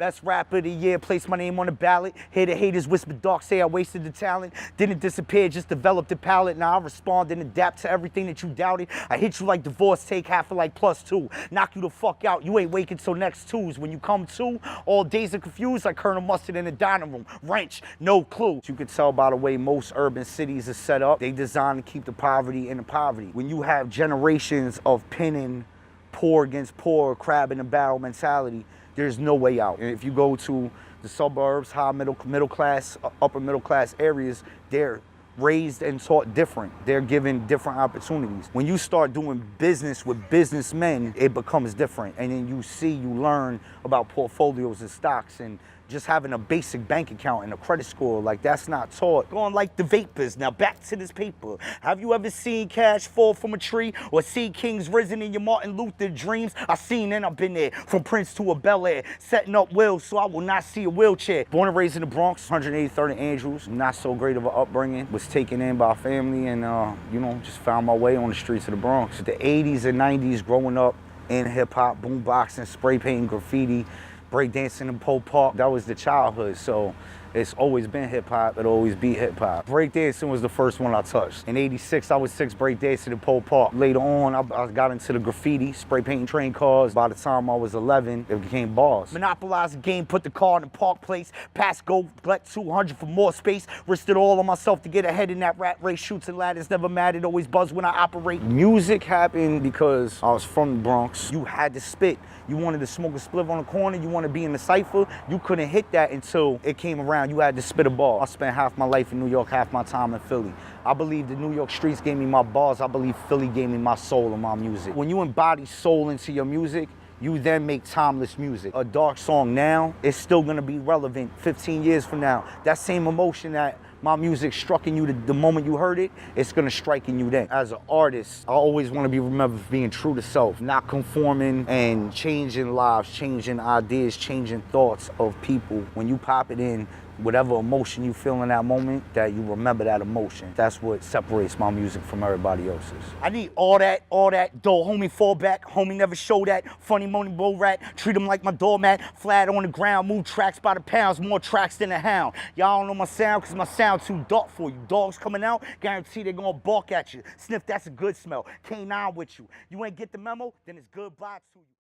Best rapper of the year, placed my name on the ballot. Hear the haters whisper dark, say I wasted the talent. Didn't disappear, just developed the palette. Now I respond and adapt to everything that you doubted. I hit you like divorce, take half of like +2. Knock you the fuck out, you ain't waking till next Tuesday. When you come to, all days are confused like Colonel Mustard in the dining room. Wrench, no clue. You can tell by the way most urban cities are set up. They designed to keep the poverty in the poverty. When you have generations of pinning poor against poor, crab in the barrel mentality, there's no way out. And if you go to the suburbs, high middle class, upper middle class areas, they're raised and taught different. They're given different opportunities. When you start doing business with businessmen, it becomes different. And then you learn about portfolios and stocks and just having a basic bank account and a credit score, like that's not taught. Going like the vapors. Now back to this paper. Have you ever seen cash fall from a tree or see kings risen in your Martin Luther dreams? I seen and I've been there, from Prince to a Bel Air, setting up wills so I will not see a wheelchair. Born and raised in the Bronx, 183rd and Andrews. Not so great of an upbringing. Was taken in by family and just found my way on the streets of the Bronx. The 80s and 90s, growing up in hip hop, boomboxing, spray painting, graffiti, breakdancing in Pole Park, that was the childhood, so it's always been hip-hop, it'll always be hip-hop. Breakdancing was the first one I touched. In '86, I was 6 breakdancing in Pole Park. Later on, I got into the graffiti, spray painting train cars. By the time I was 11, it became bars. Monopolized the game, put the car in the park place, pass go, collect 200 for more space, risked it all on myself to get ahead in that rat race. Shoots and ladders never mattered, always buzz when I operate. Music happened because I was from the Bronx. You had to spit. You wanted to smoke a spliff on the corner, you wanted to be in the cypher. You couldn't hit that until it came around. You had to spit a ball. I spent half my life in New York, half my time in Philly. I believe the New York streets gave me my bars. I believe Philly gave me my soul and my music. When you embody soul into your music, you then make timeless music. A dark song now is still gonna be relevant 15 years from now. That same emotion that my music struck in you the moment you heard it, it's gonna strike in you then. As an artist, I always wanna be remembered for being true to self, not conforming and changing lives, changing ideas, changing thoughts of people. When you pop it in, whatever emotion you feel in that moment, that you remember that emotion. That's what separates my music from everybody else's. I need all that, dough, homie fall back, homie never show that, funny money bull rat, treat him like my doormat, flat on the ground, move tracks by the pounds, more tracks than a hound. Y'all don't know my sound, cause my sound too dark for you. Dogs coming out, guarantee they're gonna bark at you. Sniff, that's a good smell. Canine with you. You ain't get the memo, then it's goodbye to you.